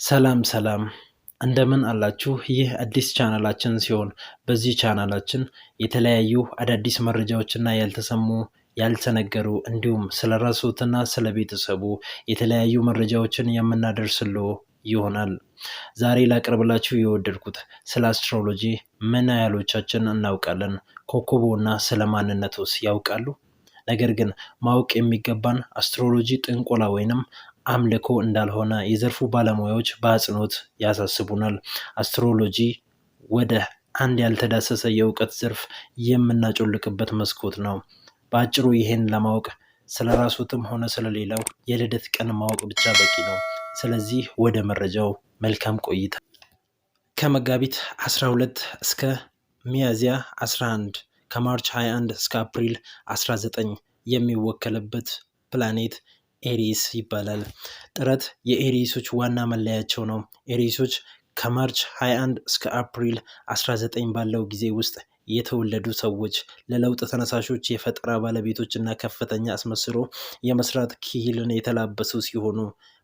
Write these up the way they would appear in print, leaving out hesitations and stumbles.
ሰላም እንደምን አላችሁ? ይህ አዲስ ቻናላችን ሲሆን በዚህ ቻናላችን የተለያዩ አዳዲስ መረጃዎችና ያልተሰሙ ያልተነገሩ እንዲሁም ስለራስዎትና ስለቤተሰቡ የተለያዩ መረጃዎችን የምናደርስልዎ ይሆናል። ዛሬ ላቀርብላችሁ የወደድኩት ስለ አስትሮሎጂ ምን ያህሎቻችን እናውቃለን? ኮከቦና ስለማንነቱስ ያውቃሉ? ነገር ግን ማወቅ የሚገባን አስትሮሎጂ ጥንቆላ ወይንም አምልኮ እንዳልሆነ የዘርፉ ባለሙያዎች በአጽንኦት ያሳስቡናል። አስትሮሎጂ ወደ አንድ ያልተዳሰሰ የእውቀት ዘርፍ የምናጮልቅበት መስኮት ነው። በአጭሩ ይሄን ለማወቅ ስለራስዎትም ሆነ ስለሌላው የልደት ቀን ማወቅ ብቻ በቂ ነው። ስለዚህ ወደ መረጃው መልካም ቆይታ። ከመጋቢት 12 እስከ ሚያዝያ 11 ከማርች 21 እስከ አፕሪል 19 የሚወከልበት ፕላኔት ኤሪስ ይባላል። ጥረት የኤሪሶች ዋና መለያቸው ነው። ኤሪሶች ከማርች 21 እስከ አፕሪል 19 ባለው ጊዜ ውስጥ የተወለዱ ሰዎች ለለውጥ ተነሳሾች፣ የፈጠራ ባለቤቶች እና ከፍተኛ አስመስሎ የመስራት ክህሎትን የተላበሱ ሲሆኑ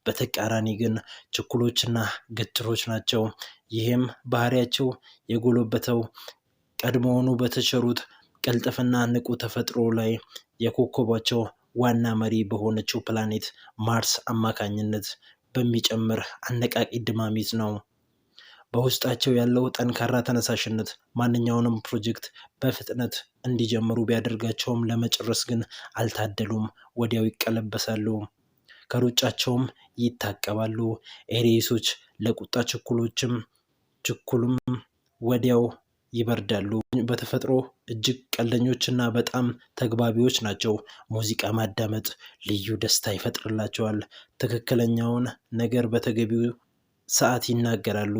በተቃራኒ ግን ችኩሎችና ገትሮች ናቸው። ይህም ባህሪያቸው የጎለበተው ቀድሞውኑ በተቸሩት ቅልጥፍና ንቁ ተፈጥሮ ላይ የኮከባቸው ዋና መሪ በሆነችው ፕላኔት ማርስ አማካኝነት በሚጨምር አነቃቂ ድማሚት ነው። በውስጣቸው ያለው ጠንካራ ተነሳሽነት ማንኛውንም ፕሮጀክት በፍጥነት እንዲጀምሩ ቢያደርጋቸውም ለመጨረስ ግን አልታደሉም። ወዲያው ይቀለበሳሉ፣ ከሩጫቸውም ይታቀባሉ። ኤሪሶች ለቁጣ ችኩሉም ወዲያው ይበርዳሉ። በተፈጥሮ እጅግ ቀልደኞችና በጣም ተግባቢዎች ናቸው። ሙዚቃ ማዳመጥ ልዩ ደስታ ይፈጥርላቸዋል። ትክክለኛውን ነገር በተገቢው ሰዓት ይናገራሉ።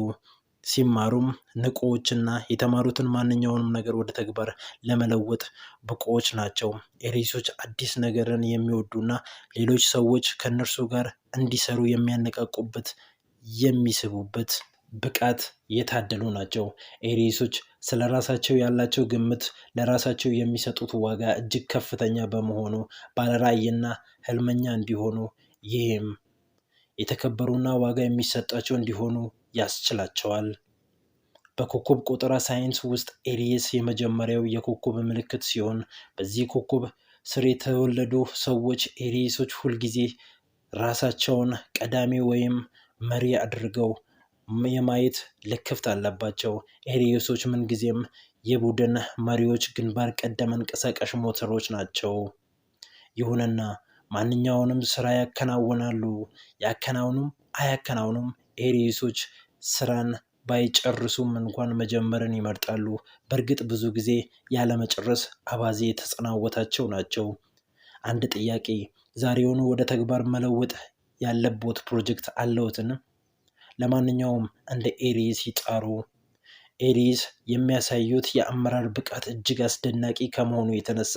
ሲማሩም ንቁዎችና የተማሩትን ማንኛውንም ነገር ወደ ተግባር ለመለወጥ ብቁዎች ናቸው። ኤሪሶች አዲስ ነገርን የሚወዱና ሌሎች ሰዎች ከእነርሱ ጋር እንዲሰሩ የሚያነቃቁበት የሚስቡበት ብቃት የታደሉ ናቸው። ኤሪሶች ስለ ራሳቸው ያላቸው ግምት፣ ለራሳቸው የሚሰጡት ዋጋ እጅግ ከፍተኛ በመሆኑ ባለራዕይና ህልመኛ እንዲሆኑ፣ ይህም የተከበሩና ዋጋ የሚሰጣቸው እንዲሆኑ ያስችላቸዋል። በኮከብ ቆጠራ ሳይንስ ውስጥ ኤሪስ የመጀመሪያው የኮከብ ምልክት ሲሆን በዚህ ኮከብ ስር የተወለዱ ሰዎች ኤሪሶች ሁልጊዜ ራሳቸውን ቀዳሚ ወይም መሪ አድርገው የማየት ልክፍት አለባቸው። ኤሪሶች ምንጊዜም የቡድን መሪዎች፣ ግንባር ቀደም አንቀሳቃሽ ሞተሮች ናቸው። ይሁንና ማንኛውንም ስራ አያከናውኑም። ኤሪሶች ስራን ባይጨርሱም እንኳን መጀመርን ይመርጣሉ። በእርግጥ ብዙ ጊዜ ያለመጨረስ አባዜ የተጸናወታቸው ናቸው። አንድ ጥያቄ፣ ዛሬውኑ ወደ ተግባር መለወጥ ያለቦት ፕሮጀክት አለዎትን? ለማንኛውም እንደ ኤሪስ ይጣሩ። ኤሪስ የሚያሳዩት የአመራር ብቃት እጅግ አስደናቂ ከመሆኑ የተነሳ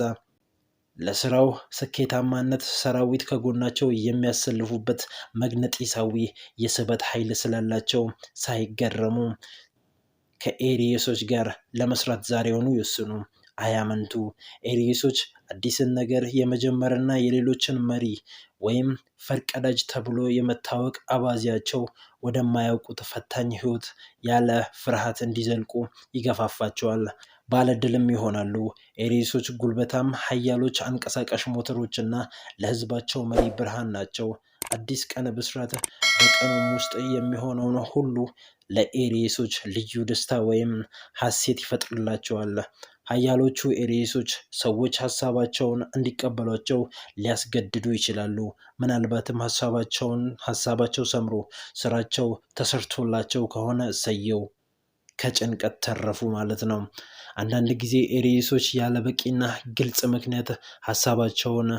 ለስራው ስኬታማነት ሰራዊት ከጎናቸው የሚያሰልፉበት መግነጢሳዊ የስበት ኃይል ስላላቸው ሳይገረሙ ከኤሪሶች ጋር ለመስራት ዛሬውኑ ይወስኑ። አያመንቱ። ኤሪሶች አዲስን ነገር የመጀመርና የሌሎችን መሪ ወይም ፈርቀዳጅ ተብሎ የመታወቅ አባዜያቸው ወደማያውቁት ፈታኝ ህይወት ያለ ፍርሃት እንዲዘልቁ ይገፋፋቸዋል። ባለድልም ይሆናሉ። ኤሪሶች ጉልበታም፣ ኃያሎች፣ አንቀሳቃሽ ሞተሮችና ለህዝባቸው መሪ ብርሃን ናቸው። አዲስ ቀን ብስራት በቀኑም ውስጥ የሚሆነውን ሁሉ ለኤሪሶች ልዩ ደስታ ወይም ሐሴት ይፈጥርላቸዋል። ኃያሎቹ ኤሪሶች ሰዎች ሀሳባቸውን እንዲቀበሏቸው ሊያስገድዱ ይችላሉ። ምናልባትም ሀሳባቸው ሰምሮ ስራቸው ተሰርቶላቸው ከሆነ እሰየው፣ ከጭንቀት ተረፉ ማለት ነው። አንዳንድ ጊዜ ኤሪሶች ያለ በቂና ግልጽ ምክንያት ሀሳባቸውን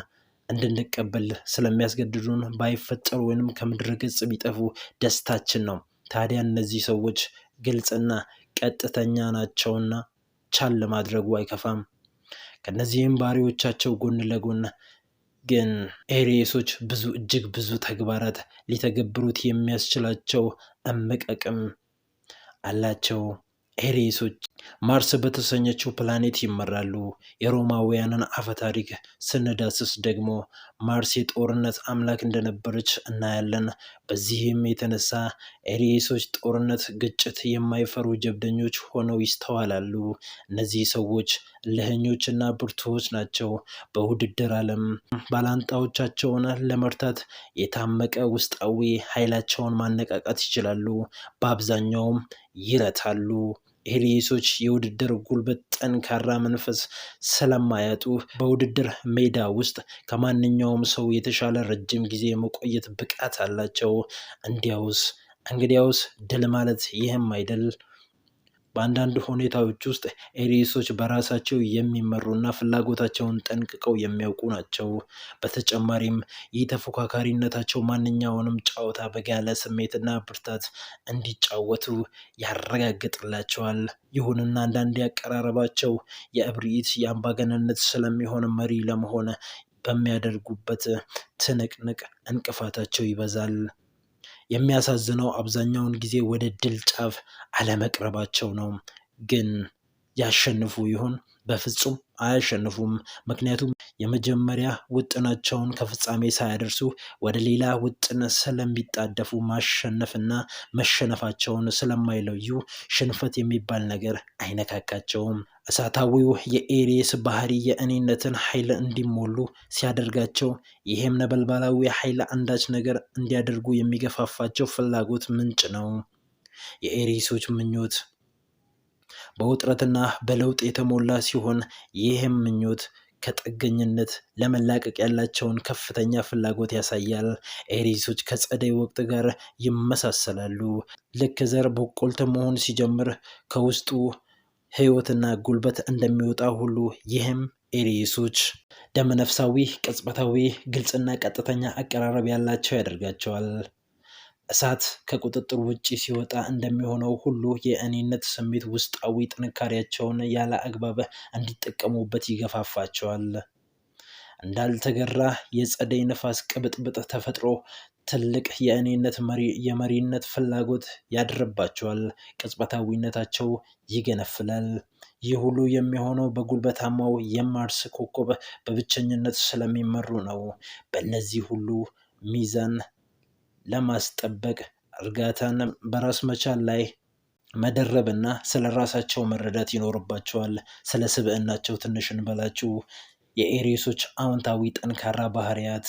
እንድንቀበል ስለሚያስገድዱን ባይፈጠሩ ወይንም ከምድረ ገጽ ቢጠፉ ደስታችን ነው። ታዲያ እነዚህ ሰዎች ግልጽና ቀጥተኛ ናቸውና ቻል ማድረጉ አይከፋም። ከነዚህም ባህሪዎቻቸው ጎን ለጎን ግን ኤሪሶች እጅግ ብዙ ተግባራት ሊተገብሩት የሚያስችላቸው እምቅ አቅም አላቸው። ኤሪሶች ማርስ በተሰኘችው ፕላኔት ይመራሉ። የሮማውያንን አፈታሪክ ስንዳስስ ደግሞ ማርስ የጦርነት አምላክ እንደነበረች እናያለን። በዚህም የተነሳ ኤሪየሶች ጦርነት፣ ግጭት የማይፈሩ ጀብደኞች ሆነው ይስተዋላሉ። እነዚህ ሰዎች እልህኞችና ብርቱዎች ናቸው። በውድድር ዓለም ባላንጣዎቻቸውን ለመርታት የታመቀ ውስጣዊ ኃይላቸውን ማነቃቃት ይችላሉ። በአብዛኛውም ይረታሉ። ኤሪየሶች የውድድር ጉልበት፣ ጠንካራ መንፈስ ስለማያጡ በውድድር ሜዳ ውስጥ ከማንኛውም ሰው የተሻለ ረጅም ጊዜ የመቆየት ብቃት አላቸው። እንግዲያውስ ድል ማለት ይህም አይደል? በአንዳንድ ሁኔታዎች ውስጥ ኤሪየሶች በራሳቸው የሚመሩና ፍላጎታቸውን ጠንቅቀው የሚያውቁ ናቸው። በተጨማሪም ይህ ተፎካካሪነታቸው ማንኛውንም ጨዋታ በጋለ ስሜትና ብርታት እንዲጫወቱ ያረጋግጥላቸዋል። ይሁንና አንዳንዴ አቀራረባቸው የእብሪት፣ የአምባገነንነት ስለሚሆን መሪ ለመሆን በሚያደርጉበት ትንቅንቅ እንቅፋታቸው ይበዛል። የሚያሳዝነው አብዛኛውን ጊዜ ወደ ድል ጫፍ አለመቅረባቸው ነው። ግን ያሸንፉ ይሆን? በፍጹም አያሸንፉም። ምክንያቱም የመጀመሪያ ውጥናቸውን ከፍጻሜ ሳያደርሱ ወደ ሌላ ውጥን ስለሚጣደፉ፣ ማሸነፍና መሸነፋቸውን ስለማይለዩ ሽንፈት የሚባል ነገር አይነካካቸውም። እሳታዊው የኤሪየስ ባህሪ የእኔነትን ኃይል እንዲሞሉ ሲያደርጋቸው፣ ይህም ነበልባላዊ ኃይል አንዳች ነገር እንዲያደርጉ የሚገፋፋቸው ፍላጎት ምንጭ ነው። የኤሪየሶች ምኞት በውጥረትና በለውጥ የተሞላ ሲሆን፣ ይህም ምኞት ከጥገኝነት ለመላቀቅ ያላቸውን ከፍተኛ ፍላጎት ያሳያል። ኤሪየሶች ከጸደይ ወቅት ጋር ይመሳሰላሉ። ልክ ዘር በቆልት መሆን ሲጀምር ከውስጡ ሕይወትና ጉልበት እንደሚወጣ ሁሉ፣ ይህም ኤሪየሶች ደመነፍሳዊ፣ ቅጽበታዊ፣ ግልጽና ቀጥተኛ አቀራረብ ያላቸው ያደርጋቸዋል። እሳት ከቁጥጥር ውጭ ሲወጣ እንደሚሆነው ሁሉ የእኔነት ስሜት ውስጣዊ ጥንካሬያቸውን ያለ አግባብ እንዲጠቀሙበት ይገፋፋቸዋል። እንዳልተገራ የጸደይ ነፋስ ቅብጥብጥ ተፈጥሮ ትልቅ የመሪነት ፍላጎት ያድርባቸዋል። ቅጽበታዊነታቸው ይገነፍላል። ይህ ሁሉ የሚሆነው በጉልበታማው የማርስ ኮከብ በብቸኝነት ስለሚመሩ ነው። በእነዚህ ሁሉ ሚዛን ለማስጠበቅ እርጋታን በራስ መቻል ላይ መደረብና ስለ ራሳቸው መረዳት ይኖርባቸዋል። ስለ ስብዕናቸው ትንሽ እንበላችሁ። የኤሪየሶች አዎንታዊ ጠንካራ ባህሪያት።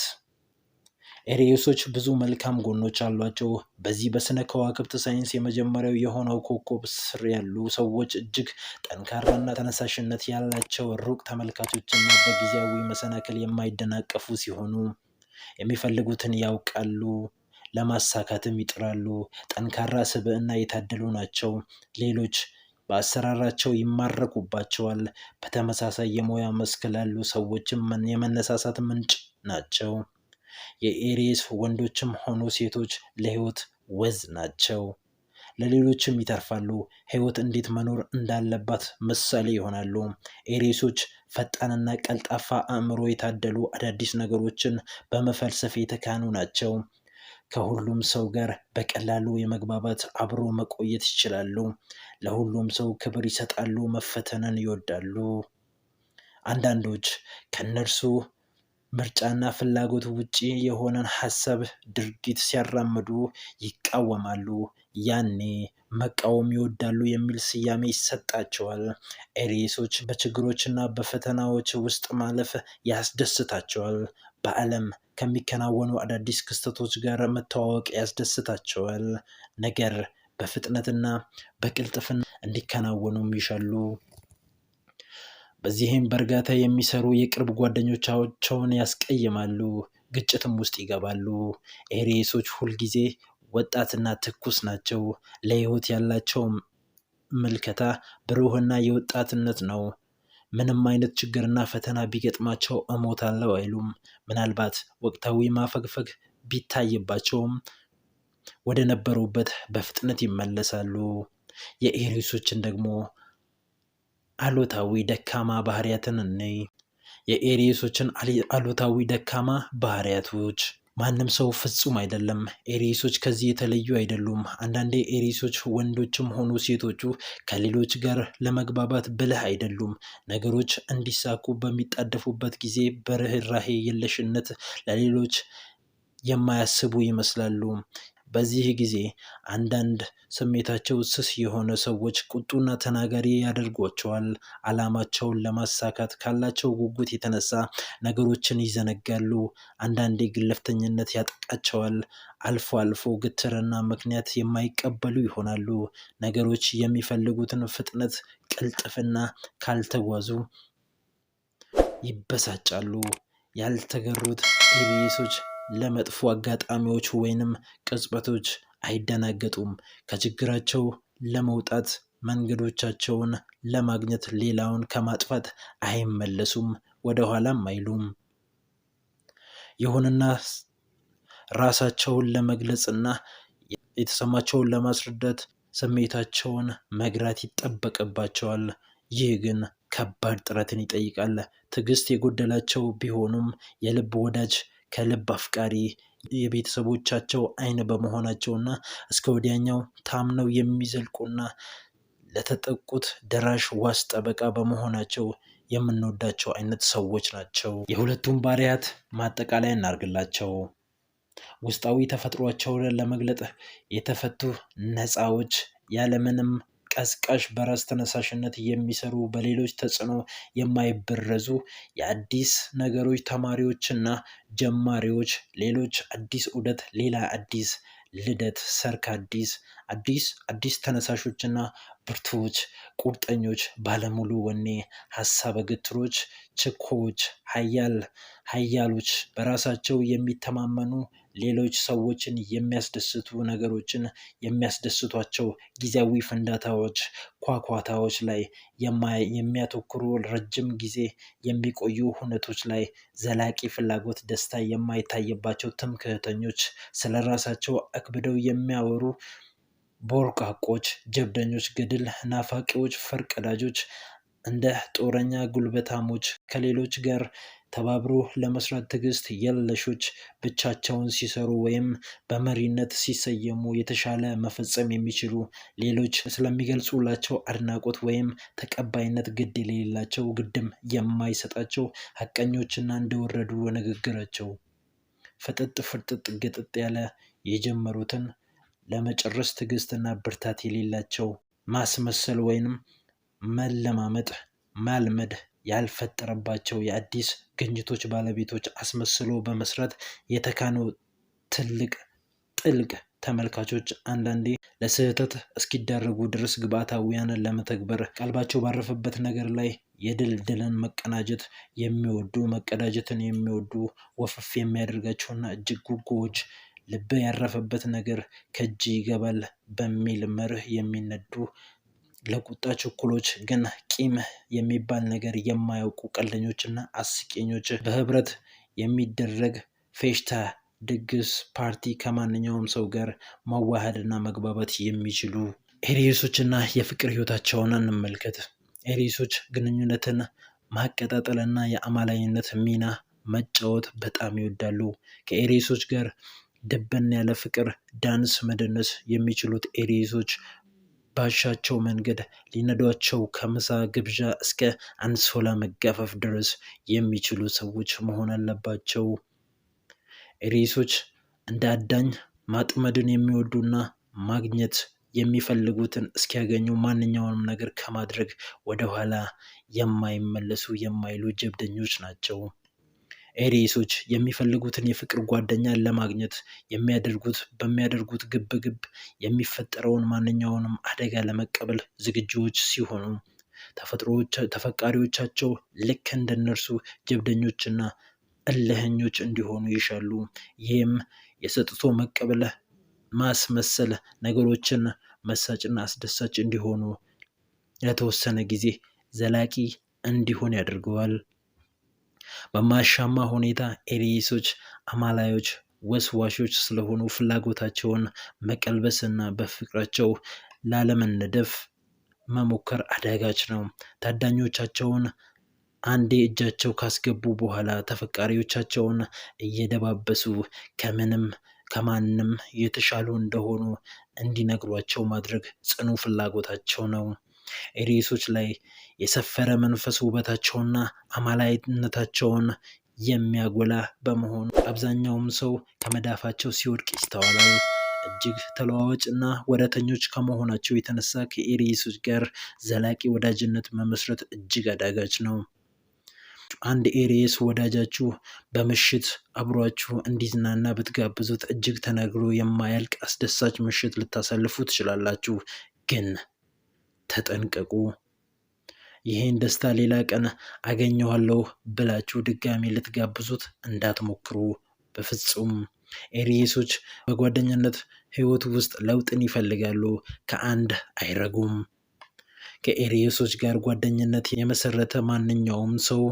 ኤሪየሶች ብዙ መልካም ጎኖች አሏቸው። በዚህ በስነ ከዋክብት ሳይንስ የመጀመሪያው የሆነው ኮከብ ስር ያሉ ሰዎች እጅግ ጠንካራና ተነሳሽነት ያላቸው፣ ሩቅ ተመልካቾችና በጊዜያዊ መሰናክል የማይደናቀፉ ሲሆኑ የሚፈልጉትን ያውቃሉ፣ ለማሳካትም ይጥራሉ። ጠንካራ ስብዕና የታደሉ ናቸው። ሌሎች በአሰራራቸው ይማረኩባቸዋል። በተመሳሳይ የሙያ መስክ ላሉ ሰዎችም የመነሳሳት ምንጭ ናቸው። የኤሪየስ ወንዶችም ሆኑ ሴቶች ለሕይወት ወዝ ናቸው። ለሌሎችም ይተርፋሉ። ሕይወት እንዴት መኖር እንዳለባት ምሳሌ ይሆናሉ። ኤሪየሶች ፈጣንና ቀልጣፋ አእምሮ የታደሉ፣ አዳዲስ ነገሮችን በመፈልሰፍ የተካኑ ናቸው። ከሁሉም ሰው ጋር በቀላሉ የመግባባት፣ አብሮ መቆየት ይችላሉ። ለሁሉም ሰው ክብር ይሰጣሉ፣ መፈተንን ይወዳሉ። አንዳንዶች ከእነርሱ ምርጫና ፍላጎት ውጪ የሆነን ሀሳብ፣ ድርጊት ሲያራምዱ ይቃወማሉ። ያኔ መቃወም ይወዳሉ የሚል ስያሜ ይሰጣቸዋል። ኤሪየሶች በችግሮችና በፈተናዎች ውስጥ ማለፍ ያስደስታቸዋል። በዓለም ከሚከናወኑ አዳዲስ ክስተቶች ጋር መተዋወቅ ያስደስታቸዋል። ነገር በፍጥነትና በቅልጥፍና እንዲከናወኑም ይሻሉ። በዚህም በእርጋታ የሚሰሩ የቅርብ ጓደኞቻቸውን ያስቀይማሉ፣ ግጭትም ውስጥ ይገባሉ። ኤሪየሶች ሁልጊዜ ወጣትና ትኩስ ናቸው። ለሕይወት ያላቸው ምልከታ ብሩህና የወጣትነት ነው። ምንም አይነት ችግርና ፈተና ቢገጥማቸው እሞታለሁ አይሉም። ምናልባት ወቅታዊ ማፈግፈግ ቢታይባቸውም ወደ ነበሩበት በፍጥነት ይመለሳሉ። የኤሪየሶችን ደግሞ አሉታዊ ደካማ ባህሪያትን እንይ። የኤሪየሶችን አሉታዊ ደካማ ባህሪያቶች ማንም ሰው ፍጹም አይደለም። ኤሪሶች ከዚህ የተለዩ አይደሉም። አንዳንዴ ኤሪሶች ወንዶችም ሆኑ ሴቶቹ ከሌሎች ጋር ለመግባባት ብልህ አይደሉም። ነገሮች እንዲሳኩ በሚጣደፉበት ጊዜ በርህራሄ የለሽነት ለሌሎች የማያስቡ ይመስላሉ። በዚህ ጊዜ አንዳንድ ስሜታቸው ስስ የሆነ ሰዎች ቁጡና ተናጋሪ ያደርጓቸዋል። ዓላማቸውን ለማሳካት ካላቸው ጉጉት የተነሳ ነገሮችን ይዘነጋሉ። አንዳንዴ ግለፍተኝነት ያጠቃቸዋል። አልፎ አልፎ ግትርና ምክንያት የማይቀበሉ ይሆናሉ። ነገሮች የሚፈልጉትን ፍጥነት፣ ቅልጥፍና ካልተጓዙ ይበሳጫሉ። ያልተገሩት ኤሪሶች ለመጥፎ አጋጣሚዎች ወይንም ቅጽበቶች አይደናገጡም። ከችግራቸው ለመውጣት መንገዶቻቸውን ለማግኘት ሌላውን ከማጥፋት አይመለሱም፣ ወደ ኋላም አይሉም። ይሁንና ራሳቸውን ለመግለጽና የተሰማቸውን ለማስረዳት ስሜታቸውን መግራት ይጠበቅባቸዋል። ይህ ግን ከባድ ጥረትን ይጠይቃል። ትዕግስት የጎደላቸው ቢሆኑም የልብ ወዳጅ ከልብ አፍቃሪ የቤተሰቦቻቸው ዓይን በመሆናቸውና እስከ ወዲያኛው ታምነው የሚዘልቁና ለተጠቁት ደራሽ ዋስ ጠበቃ በመሆናቸው የምንወዳቸው አይነት ሰዎች ናቸው። የሁለቱም ባህሪያት ማጠቃለያ እናርግላቸው። ውስጣዊ ተፈጥሯቸውን ለመግለጥ የተፈቱ ነፃዎች፣ ያለምንም ቀስቃሽ በራስ ተነሳሽነት የሚሰሩ፣ በሌሎች ተጽዕኖ የማይበረዙ፣ የአዲስ ነገሮች ተማሪዎችና ጀማሪዎች፣ ሌሎች አዲስ ዑደት፣ ሌላ አዲስ ልደት፣ ሰርክ አዲስ ተነሳሾችና ብርቱዎች፣ ቁርጠኞች፣ ባለሙሉ ወኔ፣ ሀሳበ ግትሮች፣ ችኮዎች፣ ሀያሎች፣ በራሳቸው የሚተማመኑ፣ ሌሎች ሰዎችን የሚያስደስቱ ነገሮችን የሚያስደስቷቸው ጊዜያዊ ፍንዳታዎች፣ ኳኳታዎች ላይ የሚያተኩሩ፣ ረጅም ጊዜ የሚቆዩ ሁነቶች ላይ ዘላቂ ፍላጎት፣ ደስታ የማይታይባቸው ትምክህተኞች፣ ስለ ራሳቸው አክብደው የሚያወሩ ቦርቃቆች፣ ጀብደኞች፣ ገድል ናፋቂዎች፣ ፈርቀዳጆች፣ እንደ ጦረኛ ጉልበታሞች፣ ከሌሎች ጋር ተባብሮ ለመስራት ትዕግስት የለሾች፣ ብቻቸውን ሲሰሩ ወይም በመሪነት ሲሰየሙ የተሻለ መፈጸም የሚችሉ፣ ሌሎች ስለሚገልጹላቸው አድናቆት ወይም ተቀባይነት ግድ የሌላቸው፣ ግድም የማይሰጣቸው፣ ሐቀኞችና እንደወረዱ ንግግራቸው ፍጥጥ ግጥጥ ያለ፣ የጀመሩትን ለመጨረስ ትዕግስትና ብርታት የሌላቸው፣ ማስመሰል ወይንም መለማመጥ ማልመድ ያልፈጠረባቸው፣ የአዲስ ግኝቶች ባለቤቶች፣ አስመስሎ በመስራት የተካኑ ጥልቅ ተመልካቾች፣ አንዳንዴ ለስህተት እስኪዳረጉ ድረስ ግብዓታዊያንን ለመተግበር ቀልባቸው ባረፈበት ነገር ላይ የድልን መቀናጀት የሚወዱ፣ መቀዳጀትን የሚወዱ፣ ወፈፍ የሚያደርጋቸውና እጅግ ጉጉዎች፣ ልብ ያረፈበት ነገር ከእጅ ይገባል በሚል መርህ የሚነዱ፣ ለቁጣ ችኩሎች ግን ቂም የሚባል ነገር የማያውቁ፣ ቀልደኞችና አስቂኞች፣ በህብረት የሚደረግ ፌሽታ፣ ድግስ፣ ፓርቲ ከማንኛውም ሰው ጋር መዋሃድና መግባባት የሚችሉ ኤሪሶችና የፍቅር ህይወታቸውን እንመልከት። ኤሪሶች ግንኙነትን ማቀጣጠልና የአማላይነት ሚና መጫወት በጣም ይወዳሉ። ከኤሪሶች ጋር ደበን ያለ ፍቅር ዳንስ መደነስ የሚችሉት ኤሪሶች ባሻቸው መንገድ ሊነዷቸው ከምሳ ግብዣ እስከ አንሶላ መጋፈፍ ድረስ የሚችሉ ሰዎች መሆን አለባቸው። ኤሪሶች እንደ አዳኝ ማጥመድን የሚወዱና ማግኘት የሚፈልጉትን እስኪያገኙ ማንኛውንም ነገር ከማድረግ ወደኋላ የማይመለሱ የማይሉ ጀብደኞች ናቸው። ኤሪሶች የሚፈልጉትን የፍቅር ጓደኛን ለማግኘት በሚያደርጉት ግብግብ የሚፈጠረውን ማንኛውንም አደጋ ለመቀበል ዝግጁዎች ሲሆኑ፣ ተፈቃሪዎቻቸው ልክ እንደነርሱ ጀብደኞችና እልህኞች እንዲሆኑ ይሻሉ። ይህም የሰጥቶ መቀበል ማስመሰል ነገሮችን መሳጭና አስደሳች እንዲሆኑ ለተወሰነ ጊዜ ዘላቂ እንዲሆን ያደርገዋል። በማያሻማ ሁኔታ ኤሪሶች አማላዮች፣ ወስዋሾች ስለሆኑ ፍላጎታቸውን መቀልበስና በፍቅራቸው ላለመነደፍ መሞከር አዳጋች ነው። ታዳኞቻቸውን አንዴ እጃቸው ካስገቡ በኋላ ተፈቃሪዎቻቸውን እየደባበሱ ከማንም የተሻሉ እንደሆኑ እንዲነግሯቸው ማድረግ ጽኑ ፍላጎታቸው ነው። ኤሪየሶች ላይ የሰፈረ መንፈስ ውበታቸውና አማላይነታቸውን የሚያጎላ በመሆኑ አብዛኛውም ሰው ከመዳፋቸው ሲወድቅ ይስተዋላል። እጅግ ተለዋዋጭና ወዳተኞች ከመሆናቸው የተነሳ ከኤሪየሶች ጋር ዘላቂ ወዳጅነት መመስረት እጅግ አዳጋች ነው። አንድ ኤሪየስ ወዳጃችሁ በምሽት አብሯችሁ እንዲዝናና ብትጋብዙት እጅግ ተነግሮ የማያልቅ አስደሳች ምሽት ልታሳልፉ ትችላላችሁ። ግን ተጠንቀቁ። ይሄን ደስታ ሌላ ቀን አገኘዋለሁ ብላችሁ ድጋሚ ልትጋብዙት እንዳትሞክሩ በፍጹም። ኤሪየሶች በጓደኝነት ህይወት ውስጥ ለውጥን ይፈልጋሉ፣ ከአንድ አይረጉም። ከኤሪየሶች ጋር ጓደኝነት የመሰረተ ማንኛውም ሰው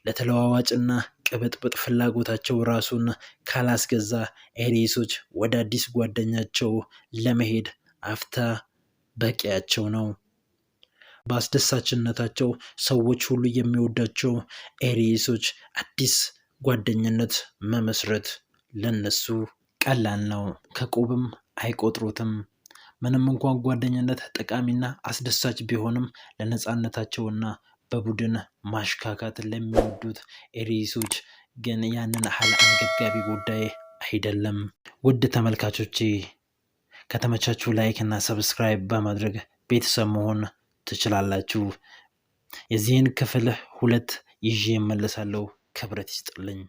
ለተለዋዋጭና ቅብጥብጥ ፍላጎታቸው ራሱን ካላስገዛ ኤሪየሶች ወደ አዲስ ጓደኛቸው ለመሄድ አፍታ በቂያቸው ነው። በአስደሳችነታቸው ሰዎች ሁሉ የሚወዳቸው ኤሪየሶች አዲስ ጓደኝነት መመስረት ለነሱ ቀላል ነው፣ ከቁብም አይቆጥሩትም። ምንም እንኳን ጓደኝነት ጠቃሚና አስደሳች ቢሆንም ለነፃነታቸውና በቡድን ማሽካካት ለሚወዱት ኤሪየሶች ግን ያንን ያህል አንገብጋቢ ጉዳይ አይደለም። ውድ ተመልካቾቼ ከተመቻችሁ ላይክ እና ሰብስክራይብ በማድረግ ቤተሰብ መሆን ትችላላችሁ። የዚህን ክፍል 2 ይዤ እመለሳለሁ። ክብረት ይስጥልኝ።